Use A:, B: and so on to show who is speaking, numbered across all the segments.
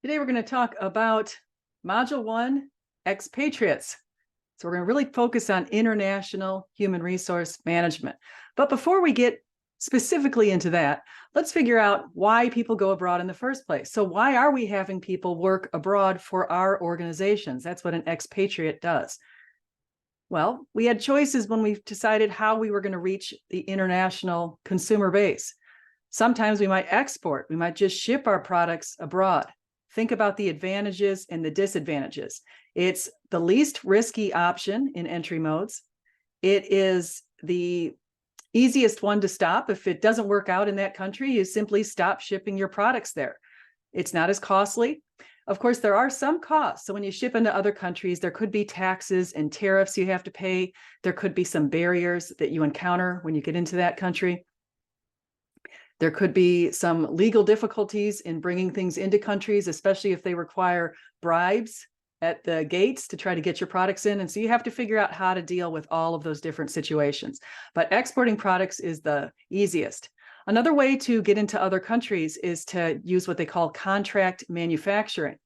A: Today we're going to talk about Module 1, Expatriates. So we're going to really focus on international human resource management. But before we get specifically into that, let's figure out why people go abroad in the first place. So why are we having people work abroad for our organizations? That's what an expatriate does. Well, we had choices when we decided how we were going to reach the international consumer base. Sometimes we might export, we might just ship our products abroad. Think about the advantages and the disadvantages. It's the least risky option in entry modes. It is the easiest one to stop. If it doesn't work out in that country, you simply stop shipping your products there. It's not as costly. Of course, there are some costs. So when you ship into other countries, there could be taxes and tariffs you have to pay. There could be some barriers that you encounter when you get into that country. There could be some legal difficulties in bringing things into countries, especially if they require bribes at the gates to try to get your products in. And so you have to figure out how to deal with all of those different situations. But exporting products is the easiest. Another way to get into other countries is to use what they call contract manufacturing.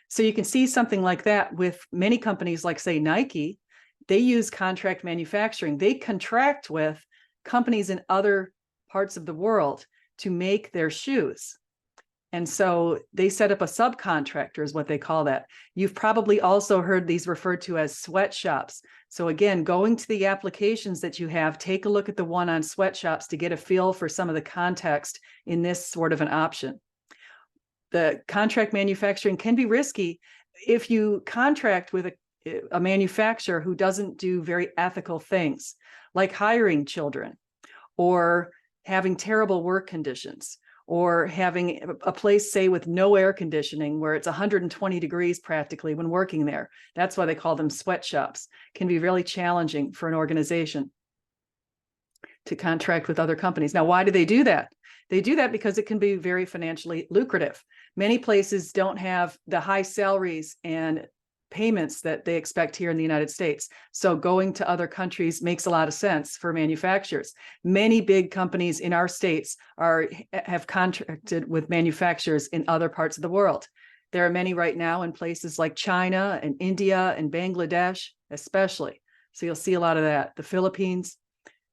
A: So you can see something like that with many companies like, say, Nike. They use contract manufacturing. They contract with companies in other parts of the world to make their shoes. And so they set up a subcontractor is what they call that. You've probably also heard these referred to as sweatshops. So again, going to the applications that you have, take a look at the one on sweatshops to get a feel for some of the context in this sort of an option. The contract manufacturing can be risky if you contract with a manufacturer who doesn't do very ethical things, like hiring children or having terrible work conditions, or having a place, say, with no air conditioning where it's 120 degrees practically when working there. That's why they call them sweatshops. Can be really challenging for an organization to contract with other companies. Now, why do they do that? They do that because it can be very financially lucrative. Many places don't have the high salaries and payments that they expect here in the United States. So going to other countries makes a lot of sense for manufacturers. Many big companies in our states have contracted with manufacturers in other parts of the world. There are many right now in places like China and India and Bangladesh, especially. So you'll see a lot of that, the Philippines.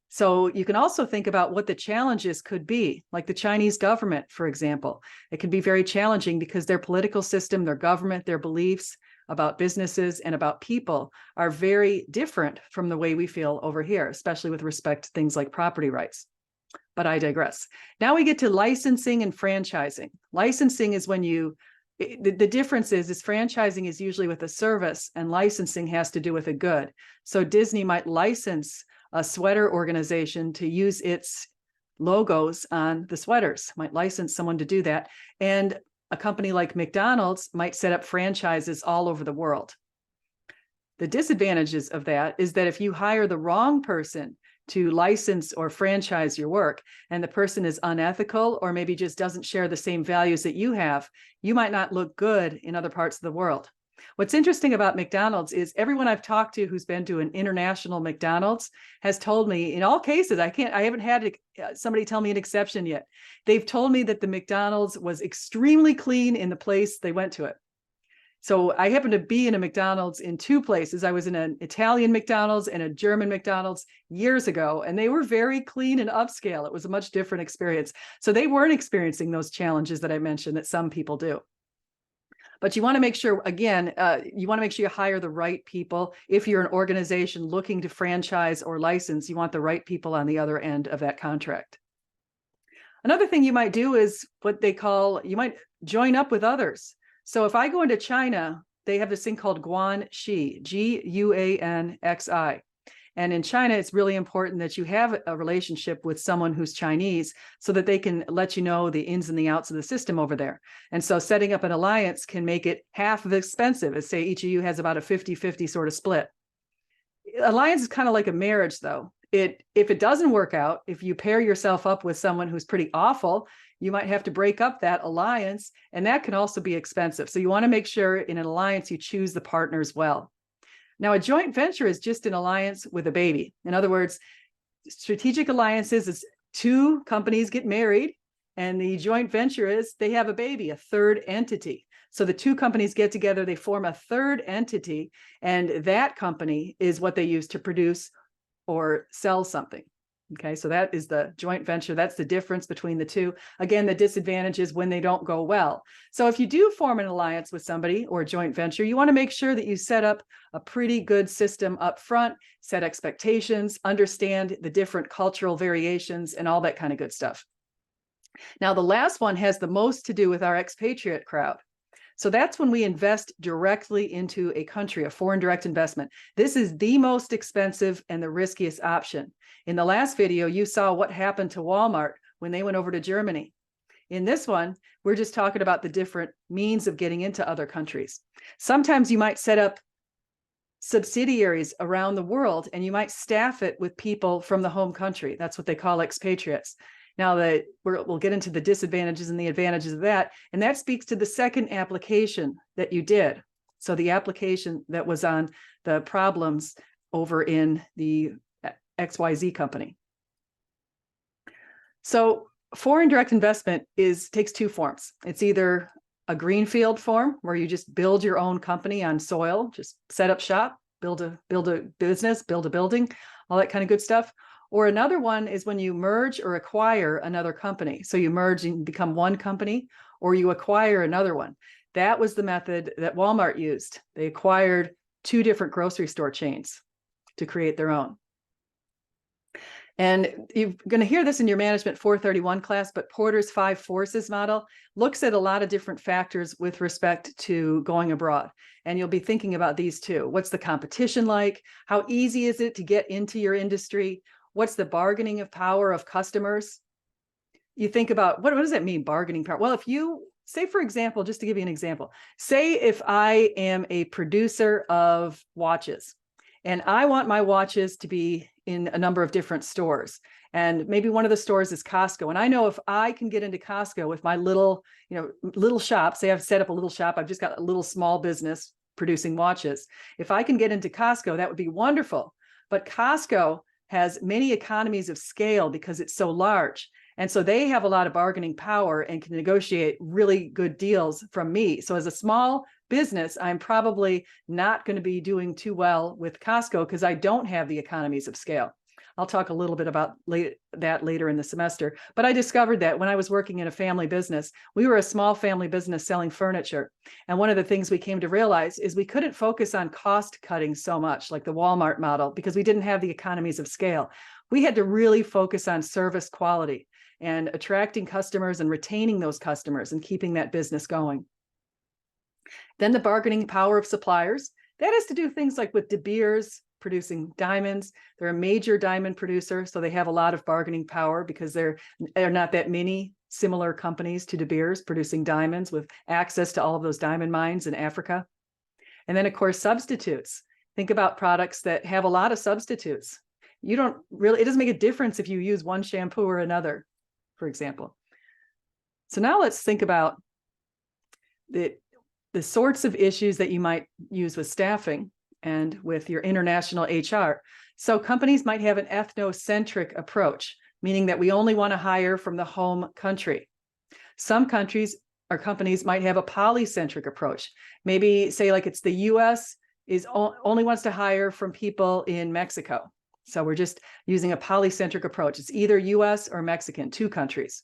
A: So you can also think about what the challenges could be, like the Chinese government, for example. It can be very challenging because their political system, their government, their beliefs about businesses and about people are very different from the way we feel over here, especially with respect to things like property rights. But I digress. Now we get to licensing and franchising. Licensing is when the difference is franchising is usually with a service and licensing has to do with a good. So Disney might license a sweater organization to use its logos on the sweaters, might license someone to do that. And a company like McDonald's might set up franchises all over the world. The disadvantages of that is that if you hire the wrong person to license or franchise your work, and the person is unethical or maybe just doesn't share the same values that you have, you might not look good in other parts of the world. What's interesting about McDonald's is everyone I've talked to who's been to an international McDonald's has told me, in all cases, I haven't had somebody tell me an exception yet. They've told me that the McDonald's was extremely clean in the place they went to it. So I happened to be in a McDonald's in two places. I was in an Italian McDonald's and a German McDonald's years ago, and they were very clean and upscale. It was a much different experience. So they weren't experiencing those challenges that I mentioned that some people do. But you want to make sure, again, you want to make sure you hire the right people. If you're an organization looking to franchise or license, you want the right people on the other end of that contract. Another thing you might do is what they call, you might join up with others. So if I go into China, they have this thing called guanxi, Guanxi. And in China, it's really important that you have a relationship with someone who's Chinese so that they can let you know the ins and the outs of the system over there. And so setting up an alliance can make it half as expensive as, say, each of you has about a 50-50 sort of split. Alliance is kind of like a marriage, though. If it doesn't work out, if you pair yourself up with someone who's pretty awful, you might have to break up that alliance, and that can also be expensive. So you want to make sure in an alliance you choose the partners well. Now, a joint venture is just an alliance with a baby. In other words, strategic alliances is two companies get married And the joint venture is they have a baby, a third entity. So the two companies get together, they form a third entity, and that company is what they use to produce or sell something. Okay, so that is the joint venture. That's the difference between the two. Again, the disadvantage is when they don't go well. So if you do form an alliance with somebody or a joint venture, you want to make sure that you set up a pretty good system up front, set expectations, understand the different cultural variations and all that kind of good stuff. Now, the last one has the most to do with our expatriate crowd. So that's when we invest directly into a country, a foreign direct investment. This is the most expensive and the riskiest option. In the last video, you saw what happened to Walmart when they went over to Germany. In this one, we're just talking about the different means of getting into other countries. Sometimes you might set up subsidiaries around the world and you might staff it with people from the home country. That's what they call expatriates. Now that we'll get into the disadvantages and the advantages of that, and that speaks to the second application that you did. So the application that was on the problems over in the XYZ company. So foreign direct investment takes two forms. It's either a greenfield form where you just build your own company on soil, just set up shop, build a business, build a building, all that kind of good stuff. Or another one is when you merge or acquire another company. So you merge and become one company, or you acquire another one. That was the method that Walmart used. They acquired two different grocery store chains to create their own. And you're going to hear this in your Management 431 class, but Porter's 5 Forces model looks at a lot of different factors with respect to going abroad. And you'll be thinking about these too. What's the competition like? How easy is it to get into your industry? What's the bargaining of power of customers? You think about, what does that mean, bargaining power? Well, if you say, for example, just to give you an example, say if I am a producer of watches and I want my watches to be in a number of different stores, and maybe one of the stores is Costco, and I know if I can get into Costco with my little shop, say I've set up a little shop, I've just got a little small business producing watches. If I can get into Costco, that would be wonderful. But Costco has many economies of scale because it's so large. And so they have a lot of bargaining power and can negotiate really good deals from me. So as a small business, I'm probably not going to be doing too well with Costco because I don't have the economies of scale. I'll talk a little bit about that later in the semester. But I discovered that when I was working in a family business, we were a small family business selling furniture. And one of the things we came to realize is we couldn't focus on cost cutting so much like the Walmart model because we didn't have the economies of scale. We had to really focus on service quality and attracting customers and retaining those customers and keeping that business going. Then the bargaining power of suppliers. That has to do things like with De Beers producing diamonds. They're a major diamond producer, so they have a lot of bargaining power because there are not that many similar companies to De Beers producing diamonds with access to all of those diamond mines in Africa. And then, of course, substitutes. Think about products that have a lot of substitutes. It doesn't make a difference if you use one shampoo or another, for example. So now let's think about the sorts of issues that you might use with staffing and with your international HR. So companies might have an ethnocentric approach, meaning that we only want to hire from the home country. Some countries or companies might have a polycentric approach. Maybe say like it's the US only wants to hire from people in Mexico. So we're just using a polycentric approach. It's either US or Mexican, two countries.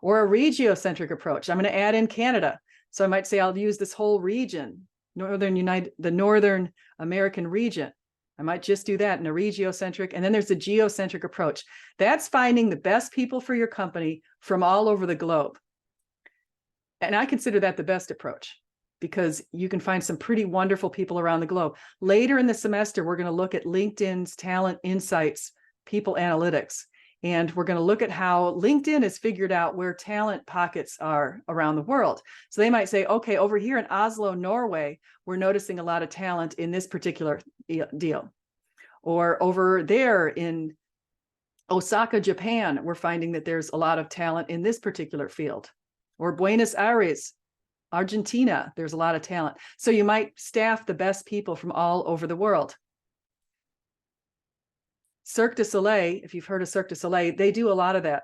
A: Or a regiocentric approach. I'm going to add in Canada. So I might say I'll use this whole region, the Northern American region. I might just do that in a regiocentric. And then there's a geocentric approach. That's finding the best people for your company from all over the globe. And I consider that the best approach because you can find some pretty wonderful people around the globe. Later in the semester, we're going to look at LinkedIn's Talent Insights, People Analytics. And we're going to look at how LinkedIn has figured out where talent pockets are around the world. So they might say, okay, over here in Oslo, Norway, we're noticing a lot of talent in this particular deal. Or over there in Osaka, Japan, we're finding that there's a lot of talent in this particular field. Or Buenos Aires, Argentina, there's a lot of talent. So you might staff the best people from all over the world. Cirque du Soleil, if you've heard of Cirque du Soleil, they do a lot of that.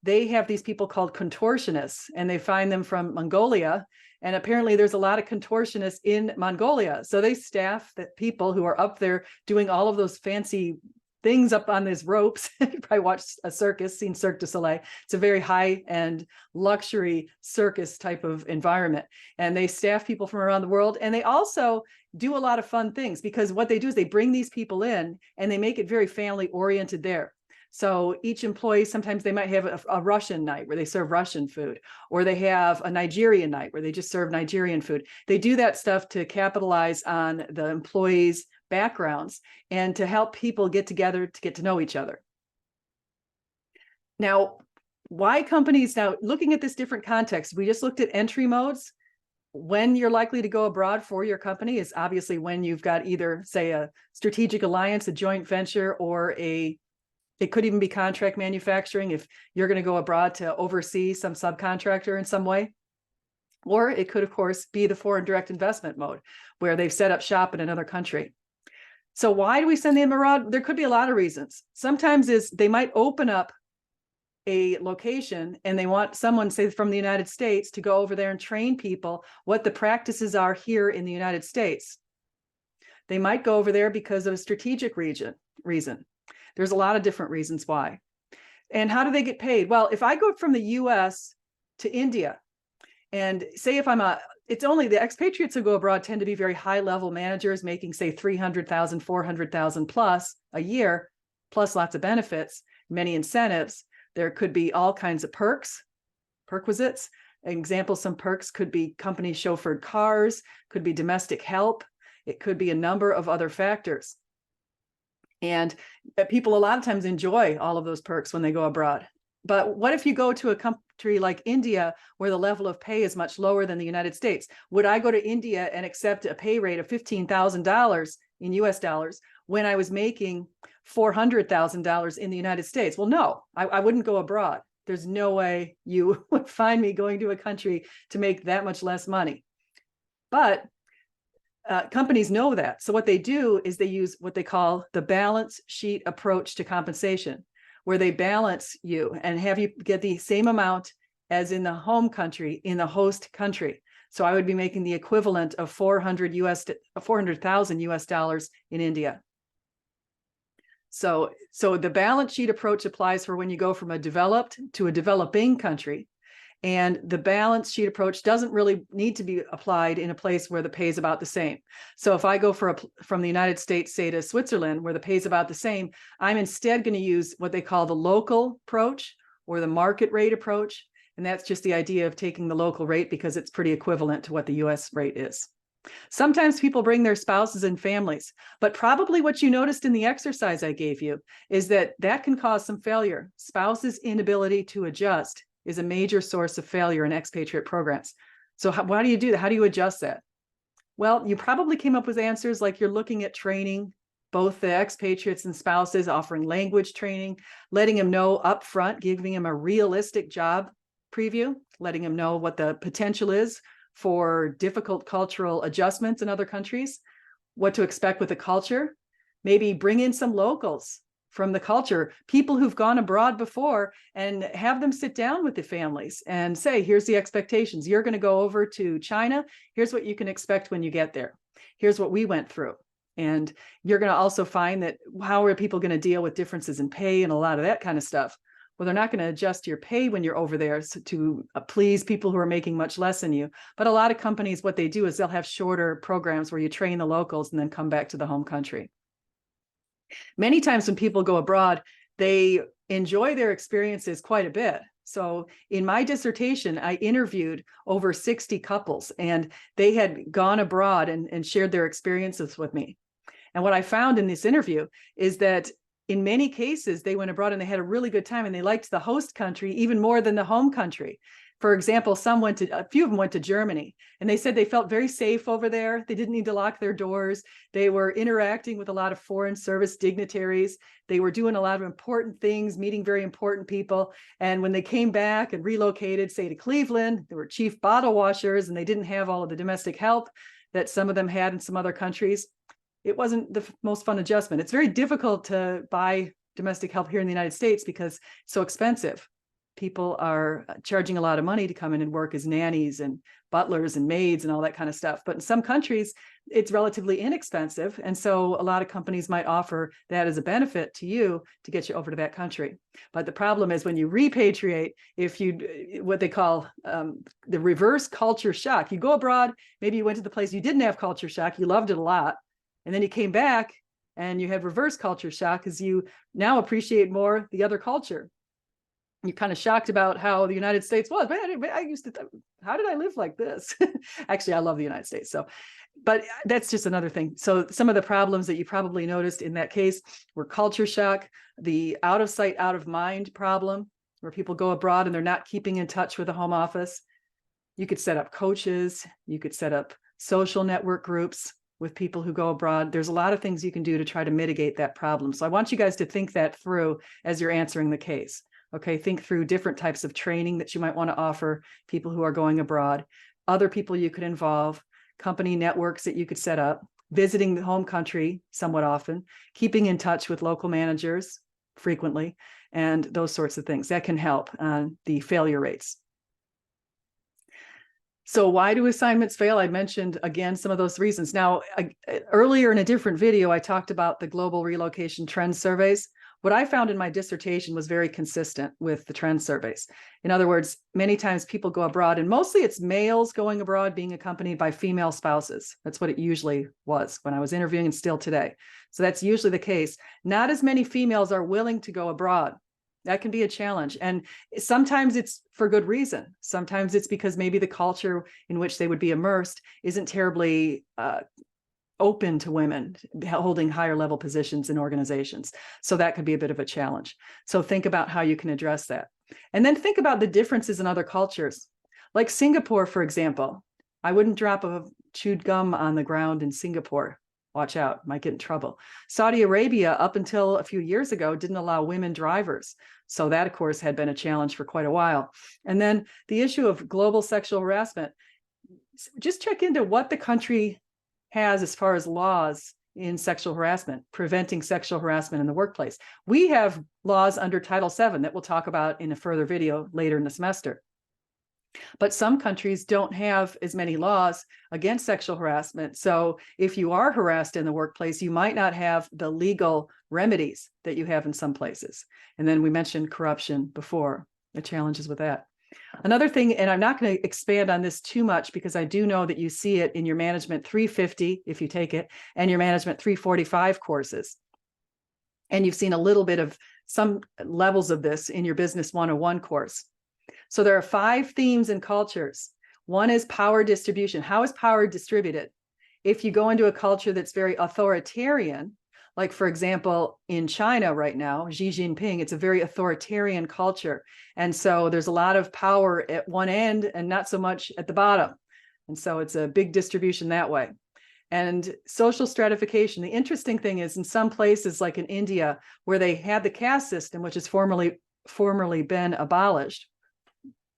A: they have these people called contortionists, and they find them from Mongolia. And apparently there's a lot of contortionists in Mongolia. So they staff the people who are up there doing all of those fancy things up on these ropes. You probably watched a circus, seen Cirque du Soleil. It's a very high-end luxury circus type of environment. And they staff people from around the world. And they also do a lot of fun things, because what they do is they bring these people in and they make it very family oriented there. So each employee, sometimes they might have a Russian night where they serve Russian food, or they have a Nigerian night where they just serve Nigerian food. They do that stuff to capitalize on the employees' backgrounds and to help people get together to get to know each other. Now, why companies, now looking at this different context, we just looked at entry modes. When you're likely to go abroad for your company is obviously when you've got either, say, a strategic alliance, a joint venture, or it could even be contract manufacturing if you're going to go abroad to oversee some subcontractor in some way. Or it could, of course, be the foreign direct investment mode, where they've set up shop in another country. So why do we send them abroad? There could be a lot of reasons. Sometimes is they might open up a location and they want someone, say from the United States, to go over there and train people what the practices are here in the United States. They might go over there because of a strategic reason. There's a lot of different reasons why. And how do they get paid? Well, if I go from the US to India, and say if it's only the expatriates who go abroad tend to be very high level managers making, say, 300,000, 400,000 plus a year, plus lots of benefits, many incentives. There could be all kinds of perquisites. Example, some perks could be company chauffeured cars, could be domestic help. It could be a number of other factors. And people a lot of times enjoy all of those perks when they go abroad. But what if you go to a country like India, where the level of pay is much lower than the United States? Would I go to India and accept a pay rate of $15,000 in US dollars when I was making $400,000 in the United States? Well, no, I wouldn't go abroad. There's no way you would find me going to a country to make that much less money. But companies know that. So what they do is they use what they call the balance sheet approach to compensation, where they balance you and have you get the same amount as in the home country, in the host country. So I would be making the equivalent of 400,000 US dollars in India. So the balance sheet approach applies for when you go from a developed to a developing country. And the balance sheet approach doesn't really need to be applied in a place where the pay is about the same. So if I go from the United States, say, to Switzerland, where the pay is about the same, I'm instead going to use what they call the local approach or the market rate approach. And that's just the idea of taking the local rate because it's pretty equivalent to what the US rate is. Sometimes people bring their spouses and families, but probably what you noticed in the exercise I gave you is that can cause some failure. Spouses' inability to adjust is a major source of failure in expatriate programs. So why do you do that? How do you adjust that? Well, you probably came up with answers like you're looking at training both the expatriates and spouses, offering language training, letting them know up front, giving them a realistic job preview, letting them know what the potential is for difficult cultural adjustments in other countries, what to expect with the culture, maybe bring in some locals from the culture, people who've gone abroad before, and have them sit down with the families and say, here's the expectations. You're going to go over to China. Here's what you can expect when you get there. Here's what we went through. And you're going to also find that how are people going to deal with differences in pay and a lot of that kind of stuff? Well, they're not going to adjust your pay when you're over there to please people who are making much less than you. But a lot of companies, what they do is they'll have shorter programs where you train the locals and then come back to the home country. Many times when people go abroad, they enjoy their experiences quite a bit. So in my dissertation, I interviewed over 60 couples, and they had gone abroad and shared their experiences with me. And what I found in this interview is that in many cases, they went abroad and they had a really good time and they liked the host country even more than the home country. For example, a few of them went to Germany, and they said they felt very safe over there. They didn't need to lock their doors. They were interacting with a lot of foreign service dignitaries. They were doing a lot of important things, meeting very important people. And when they came back and relocated, say, to Cleveland, they were chief bottle washers and they didn't have all of the domestic help that some of them had in some other countries. It wasn't the most fun adjustment. It's very difficult to buy domestic help here in the United States because it's so expensive. people are charging a lot of money to come in and work as nannies and butlers and maids and all that kind of stuff. But in some countries, it's relatively inexpensive. And so a lot of companies might offer that as a benefit to you to get you over to that country. But the problem is when you repatriate, if you, what they call the reverse culture shock, you go abroad, maybe you went to the place, you didn't have culture shock, you loved it a lot. And then you came back and you had reverse culture shock because you now appreciate more the other culture. You're kind of shocked about how the United States was. I used to, how did I live like this? Actually, I love the United States. So, but that's just another thing. So some of the problems that you probably noticed in that case were culture shock, the out of sight, out of mind problem, where people go abroad and they're not keeping in touch with the home office. You could set up coaches. You could set up social network groups with people who go abroad. There's a lot of things you can do to try to mitigate that problem. So I want you guys to think that through as you're answering the case. Okay, think through different types of training that you might want to offer people who are going abroad, other people you could involve, company networks that you could set up, visiting the home country somewhat often, keeping in touch with local managers frequently, and those sorts of things. That can help the failure rates. So why do assignments fail? I mentioned, again, some of those reasons. Now, earlier in a different video, I talked about the global relocation trend surveys. What I found in my dissertation was very consistent with the trend surveys. In other words, many times people go abroad, and mostly it's males going abroad being accompanied by female spouses. That's what it usually was when I was interviewing and still today. So that's usually the case. Not as many females are willing to go abroad. That can be a challenge. And sometimes it's for good reason. Sometimes it's because maybe the culture in which they would be immersed isn't terribly open to women holding higher level positions in organizations. So that could be a bit of a challenge. So think about how you can address that. And then think about the differences in other cultures. Like Singapore, for example, I wouldn't drop a chewed gum on the ground in Singapore. Watch out, might get in trouble. Saudi Arabia, up until a few years ago, didn't allow women drivers. So that, of course, had been a challenge for quite a while. And then the issue of global sexual harassment. Just check into what the country has as far as laws in sexual harassment, preventing sexual harassment in the workplace. We have laws under Title VII that we'll talk about in a further video later in the semester. But some countries don't have as many laws against sexual harassment. So if you are harassed in the workplace, you might not have the legal remedies that you have in some places. And then we mentioned corruption before, the challenges with that. Another thing, and I'm not going to expand on this too much because I do know that you see it in your Management 350, if you take it, and your Management 345 courses. And you've seen a little bit of some levels of this in your Business 101 course. So there are 5 themes and cultures. One is power distribution. How is power distributed? If you go into a culture that's very authoritarian, like, for example, in China right now, Xi Jinping, it's a very authoritarian culture. And so there's a lot of power at one end and not so much at the bottom. And so it's a big distribution that way. And social stratification. The interesting thing is in some places like in India, where they had the caste system, which has formerly been abolished,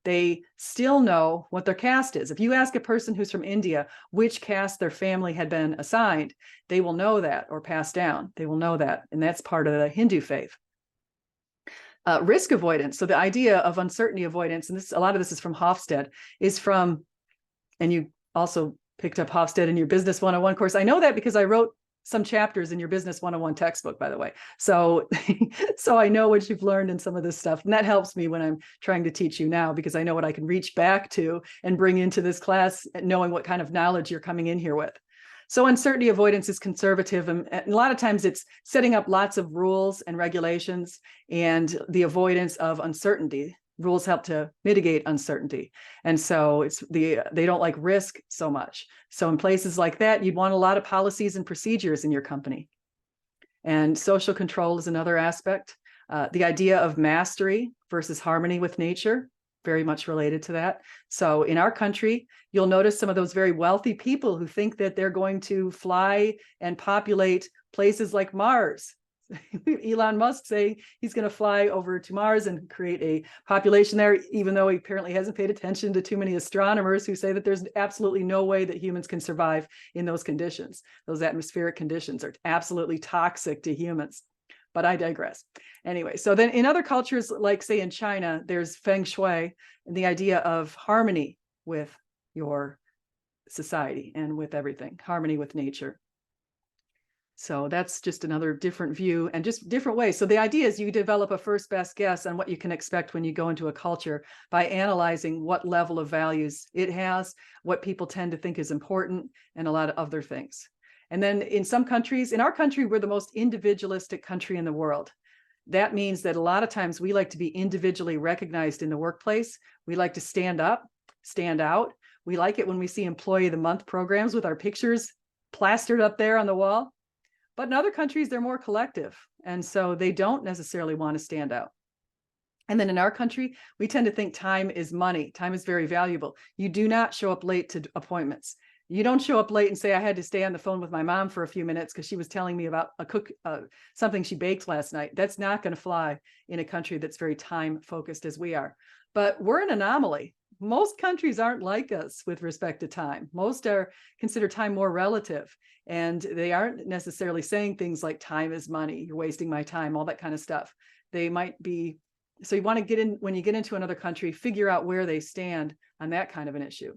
A: they still know what their caste is. If you ask a person who's from India which caste their family had been assigned, they will know that or passed down. They will know that. And that's part of the Hindu faith. Risk avoidance. So the idea of uncertainty avoidance, and a lot of this is from Hofstede, is from, and you also picked up Hofstede in your Business 101 course. I know that because I wrote some chapters in your Business 101 textbook, by the way. So, so I know what you've learned in some of this stuff. And that helps me when I'm trying to teach you now, because I know what I can reach back to and bring into this class, knowing what kind of knowledge you're coming in here with. So uncertainty avoidance is conservative. And a lot of times it's setting up lots of rules and regulations and the avoidance of uncertainty. Rules help to mitigate uncertainty. And so they don't like risk so much. So in places like that, you'd want a lot of policies and procedures in your company. And social control is another aspect. The idea of mastery versus harmony with nature, very much related to that. So in our country, you'll notice some of those very wealthy people who think that they're going to fly and populate places like Mars. Elon Musk saying he's going to fly over to Mars and create a population there, even though he apparently hasn't paid attention to too many astronomers who say that there's absolutely no way that humans can survive in those conditions. Those atmospheric conditions are absolutely toxic to humans. but I digress. Anyway, so then in other cultures, like say in China, there's feng shui, and the idea of harmony with your society and with everything, harmony with nature. So that's just another different view and just different ways. So the idea is you develop a first best guess on what you can expect when you go into a culture by analyzing what level of values it has, what people tend to think is important, and a lot of other things. And then in some countries, in our country, we're the most individualistic country in the world. That means that a lot of times we like to be individually recognized in the workplace. We like to stand up, stand out. We like it when we see Employee of the Month programs with our pictures plastered up there on the wall. But in other countries, they're more collective. And so they don't necessarily want to stand out. And then in our country, we tend to think time is money. Time is very valuable. You do not show up late to appointments. You don't show up late and say, I had to stay on the phone with my mom for a few minutes because she was telling me about something she baked last night. That's not going to fly in a country that's very time focused as we are. But we're an anomaly. Most countries aren't like us with respect to time. Most are consider time more relative, and they aren't necessarily saying things like time is money, you're wasting my time, all that kind of stuff. They might be, so you want to get in, when you get into another country, figure out where they stand on that kind of an issue.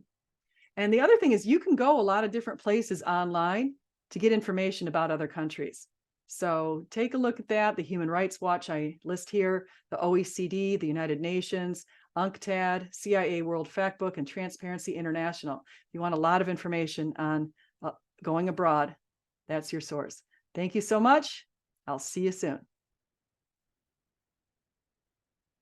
A: And the other thing is you can go a lot of different places online to get information about other countries. So take a look at that. The Human Rights Watch I list here, the OECD, the United Nations, UNCTAD, CIA World Factbook, and Transparency International. If you want a lot of information on going abroad, that's your source. Thank you so much. I'll see you soon.